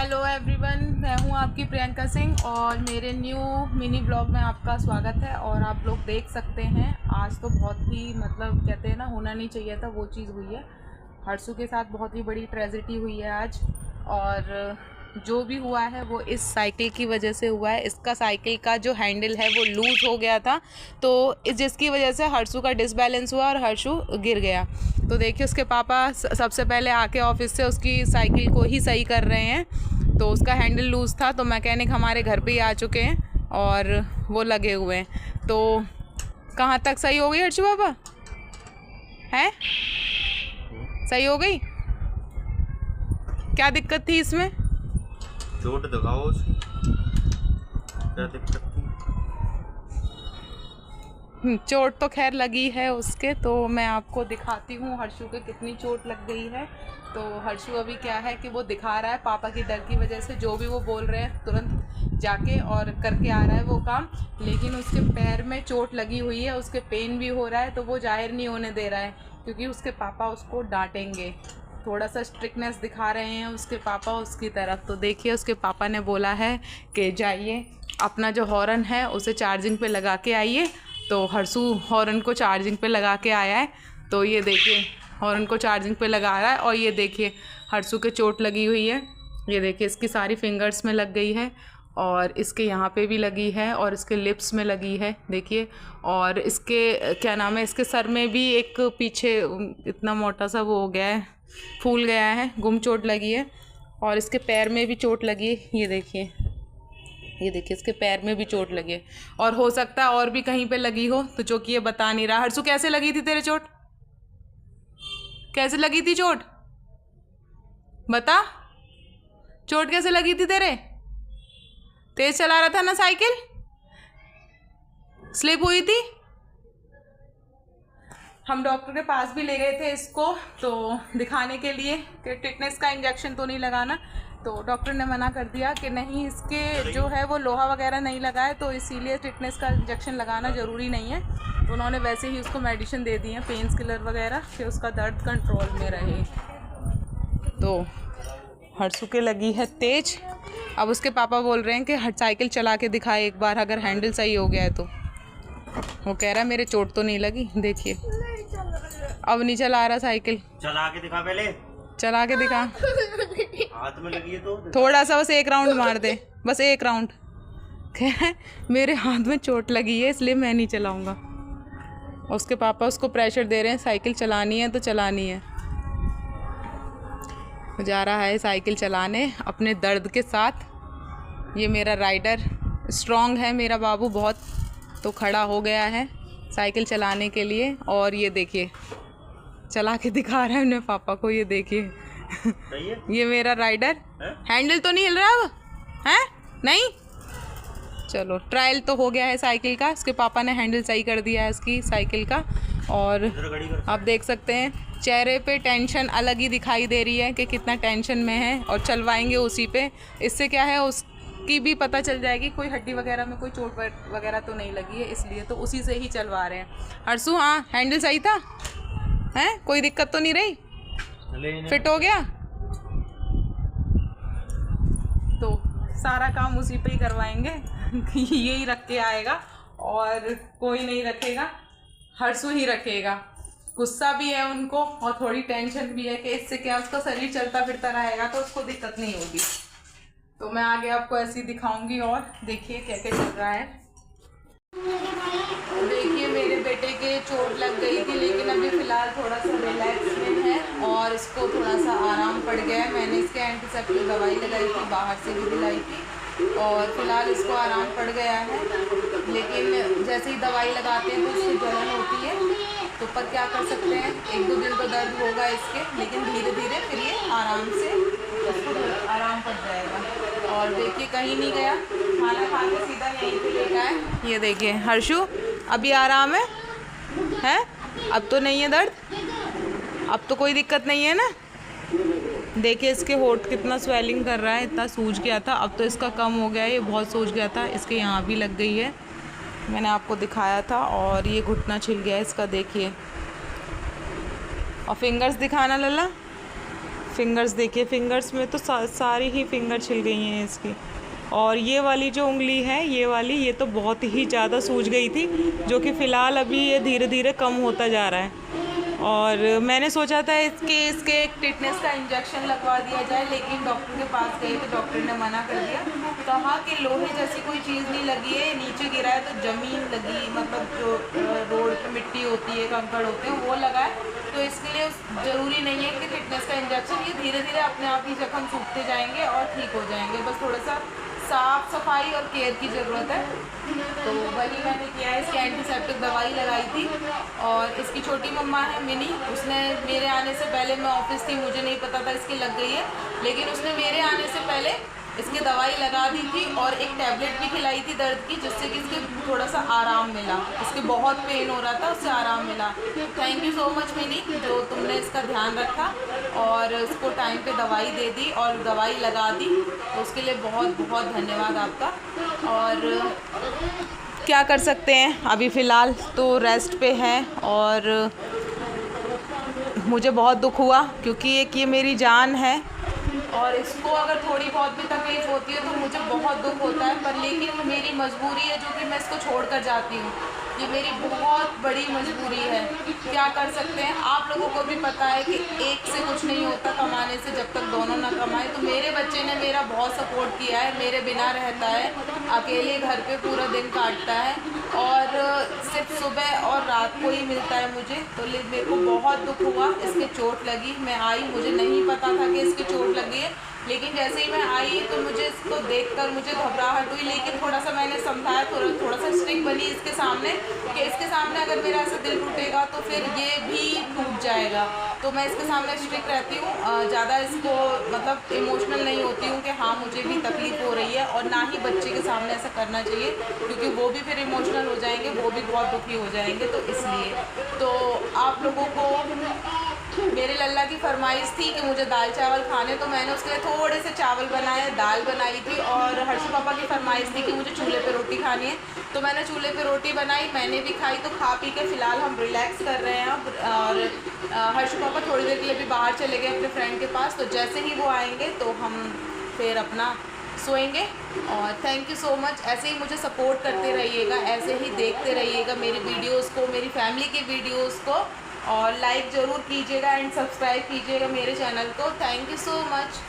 Hello everyone, मैं हूं आपकी प्रियंका सिंह और मेरे न्यू मिनी ब्लॉग में आपका स्वागत है। और आप लोग देख सकते हैं आज तो बहुत ही कहते हैं ना, होना नहीं चाहिए था वो चीज़ हुई है। हर्षु के साथ बहुत ही बड़ी ट्रेजेडी हुई है आज, और जो भी हुआ है वो इस साइकिल की वजह से हुआ है। इसका साइकिल का जो हैंडल है वो लूज हो गया था, तो जिसकी वजह से हर्षु का डिसबैलेंस हुआ और हर्षु गिर गया। तो देखिए उसके पापा सबसे पहले आके ऑफिस से उसकी साइकिल को ही सही कर रहे हैं। तो उसका हैंडल लूज़ था, तो मैकेनिक हमारे घर पे ही आ चुके हैं और वो लगे हुए हैं। तो कहाँ तक सही हो गई हर्षु पापा? है सही हो गई? क्या दिक्कत थी इसमें? चोट दिखाओ उसकी, क्या दिक्कत थी? चोट तो खैर लगी है उसके, तो मैं आपको दिखाती हूँ हर्षु के कितनी चोट लग गई है। तो हर्षु अभी क्या है कि वो दिखा रहा है पापा की डर की वजह से, जो भी वो बोल रहे हैं तुरंत जाके और करके आ रहा है वो काम। लेकिन उसके पैर में चोट लगी हुई है, उसके पेन भी हो रहा है, तो वो जाहिर नहीं होने दे रहा है क्योंकि उसके पापा उसको डांटेंगे। थोड़ा सा स्ट्रिक्टनेस दिखा रहे हैं उसके पापा उसकी तरफ। तो देखिए उसके पापा ने बोला है कि जाइए अपना जो हॉर्न है उसे चार्जिंग पे लगा के आइए। तो हर्षु हॉर्न को चार्जिंग पे लगा के आया है। तो ये देखिए हॉर्न को चार्जिंग पे लगा रहा है, और ये देखिए हर्षु के चोट लगी हुई है। ये देखिए इसकी सारी फिंगर्स में लग गई है, और इसके यहाँ पे भी लगी है, और इसके लिप्स में लगी है देखिए। और इसके क्या नाम है, इसके सर में भी एक पीछे इतना मोटा सा वो हो गया है, फूल गया है, गुम चोट लगी है। और इसके पैर में भी चोट लगी है, ये देखिए इसके पैर में भी चोट लगी है, और हो सकता है और भी कहीं पे लगी हो, तो जो कि ये बता नहीं रहा। हर्षु कैसे लगी थी तेरे चोट? कैसे लगी थी चोट? बता, चोट कैसे लगी थी तेरे? तेज चला रहा था ना साइकिल, स्लिप हुई थी। हम डॉक्टर के पास भी ले गए थे इसको, तो दिखाने के लिए कि टिटनेस का इंजेक्शन तो नहीं लगाना। तो डॉक्टर ने मना कर दिया कि नहीं, इसके जो है वो लोहा वगैरह नहीं लगा है, तो इसीलिए टिटनेस का इंजेक्शन लगाना ज़रूरी नहीं है। तो उन्होंने वैसे ही उसको मेडिसिन दे दी है, पेन किलर वगैरह, कि उसका दर्द कंट्रोल में रहे। तो हर्षु के लगी है तेज। अब उसके पापा बोल रहे हैं कि साइकिल चला के दिखाए एक बार, अगर हैंडल सही हो गया है तो। वो कह रहा है मेरे चोट तो नहीं लगी। देखिए अब नहीं चला रहा साइकिल। चला के दिखा, पहले चला के दिखा। हाथ में लगी है तो थोड़ा सा बस एक राउंड मार दे, बस एक राउंड। कह रहा है मेरे हाथ में चोट लगी है इसलिए मैं नहीं चलाऊंगा। उसके पापा उसको प्रेशर दे रहे हैं, साइकिल चलानी है तो चलानी है। जा रहा है साइकिल चलाने अपने दर्द के साथ। ये मेरा राइडर स्ट्रॉन्ग है, मेरा बाबू बहुत, तो खड़ा हो गया है साइकिल चलाने के लिए। और ये देखिए चला के दिखा रहा है अपने पापा को, ये देखिए ये मेरा राइडर। हैंडल तो नहीं हिल रहा अब है? नहीं, चलो ट्रायल तो हो गया है साइकिल का। इसके पापा ने हैंडल सही कर दिया है इसकी साइकिल का। और आप देख सकते हैं चेहरे पे टेंशन अलग ही दिखाई दे रही है कि कितना टेंशन में है, और चलवाएंगे उसी पे। इससे क्या है उसकी भी पता चल जाएगी कोई हड्डी वगैरह में कोई चोट वगैरह तो नहीं लगी है, इसलिए तो उसी से ही चलवा रहे हैं। हर्षु हाँ हैंडल सही था? है कोई दिक्कत तो नहीं रही? फिट हो गया? तो सारा काम उसी पे ही करवाएंगे यही रख के आएगा और कोई नहीं रखेगा, हर्षु ही रखेगा। गुस्सा भी है उनको और थोड़ी टेंशन भी है कि इससे क्या उसका शरीर चलता फिरता रहेगा तो उसको दिक्कत नहीं होगी। तो मैं आगे आपको ऐसे ही दिखाऊंगी। और देखिए क्या क्या चल रहा है। देखिए मेरे बेटे के चोट लग गई थी, लेकिन अभी फ़िलहाल थोड़ा सा रिलैक्स में है और इसको थोड़ा सा आराम पड़ गया है। मैंने इसके एंटीसेप्टिक दवाई लगाई थी, बाहर से भी दिलाई थी, और फिलहाल इसको आराम पड़ गया है। लेकिन जैसे ही दवाई लगाते हैं तो उससे जलन होती है, तो पर क्या कर सकते हैं, एक दो दिन तो दर्द होगा इसके, लेकिन धीरे धीरे फिर ये आराम से उसको आराम पड़ जाएगा। और देखिए कहीं नहीं गया, खाना खा के सीधा यहीं पे लेटा है। ये देखिए हर्षु अभी आराम है? अब तो नहीं है दर्द, अब तो कोई दिक्कत नहीं है ना। देखिए इसके होंठ कितना स्वेलिंग कर रहा है, इतना सूज गया था, अब तो इसका कम हो गया है। ये बहुत सूज गया था, इसके यहाँ भी लग गई है, मैंने आपको दिखाया था। और ये घुटना छिल गया है इसका, देखिए। और फिंगर्स दिखाना लल्ला, फिंगर्स देखिए, फिंगर्स में तो सारी ही फिंगर छिल गई हैं इसकी। और ये वाली जो उंगली है, ये वाली, ये तो बहुत ही ज़्यादा सूज गई थी, जो कि फ़िलहाल अभी ये धीरे धीरे कम होता जा रहा है। और मैंने सोचा था इसके एक टिटनेस का इंजेक्शन लगवा दिया जाए, लेकिन डॉक्टर के पास गए तो डॉक्टर ने मना कर दिया, कहा कि लोहे जैसी कोई चीज़ नहीं लगी है, नीचे गिरा है तो ज़मीन लगी, मतलब जो रोड पे मिट्टी होती है, कंकड़ होते हैं, वो लगा है। तो इसके लिए ज़रूरी नहीं है कि टिटनेस का इंजेक्शन, ये धीरे धीरे अपने आप ही जख्म सूखते जाएंगे और ठीक हो जाएंगे। बस थोड़ा सा साफ़ सफाई और केयर की ज़रूरत है। तो वही मैंने किया है, इसकी एंटीसेप्टिक दवाई लगाई थी। और इसकी छोटी मम्मा है मिनी, उसने मेरे आने से पहले, मैं ऑफिस थी, मुझे नहीं पता था इसकी लग गई है, लेकिन उसने मेरे आने से पहले इसकी दवाई लगा दी थी और एक टैबलेट भी खिलाई थी दर्द की, जिससे कि इसके थोड़ा सा आराम मिला। इसके बहुत पेन हो रहा था, उससे आराम मिला। Thank you so much mini, जो तुमने इसका ध्यान रखा और इसको टाइम पे दवाई दे दी और दवाई लगा दी, तो उसके लिए बहुत बहुत धन्यवाद आपका। और क्या कर सकते हैं, अभी फ़िलहाल तो रेस्ट पे है। और मुझे बहुत दुख हुआ, क्योंकि एक ये मेरी जान है और इसको अगर थोड़ी बहुत भी तकलीफ़ होती है तो मुझे बहुत दुख होता है, पर लेकिन मेरी मजबूरी है जो कि मैं इसको छोड़ कर जाती हूँ। ये मेरी बहुत बड़ी मजबूरी है, क्या कर सकते हैं। आप लोगों को भी पता है कि एक से कुछ नहीं होता कमाने से, जब तक दोनों ना कमाए। तो मेरे बच्चे ने मेरा बहुत सपोर्ट किया है, मेरे बिना रहता है, अकेले घर पे पूरा दिन काटता है और सिर्फ सुबह और रात को ही मिलता है मुझे। तो मेरे को बहुत दुख हुआ, इसके चोट लगी, मैं आई, मुझे नहीं पता था कि इसकी चोट लगी है, लेकिन जैसे ही मैं आई तो मुझे इसको देखकर मुझे घबराहट हुई। लेकिन थोड़ा सा मैंने समझाया, थोड़ा सा स्ट्रिक्ट बनी इसके सामने, कि इसके सामने अगर मेरा ऐसा दिल टूटेगा तो फिर ये भी टूट जाएगा। तो मैं इसके सामने स्ट्रिक्ट रहती हूँ, ज़्यादा इसको मतलब इमोशनल नहीं होती हूँ कि हाँ मुझे भी तकलीफ़ हो रही है, और ना ही बच्चे के सामने ऐसा करना चाहिए, क्योंकि वो भी फिर इमोशनल हो जाएंगे, वो भी बहुत दुखी हो जाएंगे। तो इसलिए तो आप लोगों को मेरे लल्ला की फरमाइश थी कि मुझे दाल चावल खाने, तो मैंने उसके लिए थोड़े से चावल बनाए, दाल बनाई थी। और हर्षू पापा की फरमाइश थी कि मुझे चूल्हे पे रोटी खानी है, तो मैंने चूल्हे पे रोटी बनाई, मैंने भी खाई। तो खा पी के फ़िलहाल हम रिलैक्स कर रहे हैं अब। और हर्षू पापा थोड़ी देर के लिए भी बाहर चले गए अपने फ्रेंड के पास, तो जैसे ही वो आएंगे तो हम फिर अपना सोएंगे। और थैंक यू सो मच, ऐसे ही मुझे सपोर्ट करते रहिएगा, ऐसे ही देखते रहिएगा मेरी वीडियोस को, मेरी फैमिली की वीडियोस को, और लाइक ज़रूर कीजिएगा एंड सब्सक्राइब कीजिएगा मेरे चैनल को। Thank you so much.